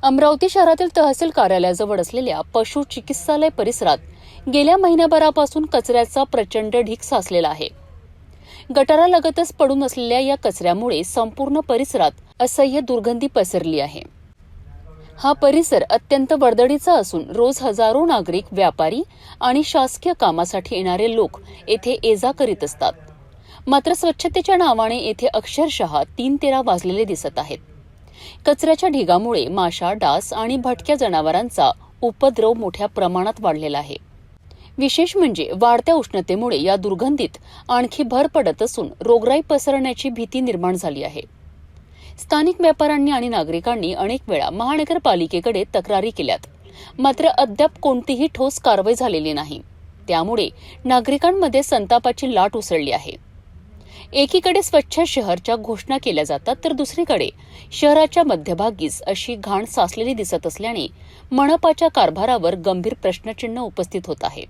अमरावती शहरातील तहसील कार्यालयाजवळ असलेल्या पशु चिकित्सालय परिसरात गेल्या महिन्याभरापासून कचऱ्याचा प्रचंड ढीग साचलेला आहे. गटारालगतच पडून असलेल्या या कचऱ्यामुळे संपूर्ण परिसरात असह्य दुर्गंधी पसरली आहे. हा परिसर अत्यंत वर्दळीचा असून रोज हजारो नागरिक, व्यापारी आणि शासकीय कामासाठी येणारे लोक येथे ये-जा करीत असतात. मात्र स्वच्छतेच्या नावाने येथे अक्षरशः 3-13 वाजलेले दिसत आहेत. कचऱ्याच्या ढिगामुळे माशा, डास आणि भटक्या जनावरांचा उपद्रव मोठ्या प्रमाणात वाढलेला आहे. विशेष म्हणजे वाढत्या उष्णतेमुळे या दुर्गंधीत आणखी भर पडत असून रोगराई पसरण्याची भीती निर्माण झाली आहे. स्थानिक व्यापाऱ्यांनी आणि नागरिकांनी अनेक वेळा महानगरपालिकेकडे तक्रारी केल्यात, मात्र अद्याप कोणतीही ठोस कारवाई झालेली नाही. त्यामुळे नागरिकांमध्ये संतापाची लाट उसळली आहे. एकीकडे स्वच्छ शहरच्या घोषणा केल्या जातात, तर दुसरीकडे शहराच्या मध्यभागीच अशी घाण साचलेली दिसत असल्याने मनपाच्या कारभारावर गंभीर प्रश्नचिन्ह उपस्थित होत आहे.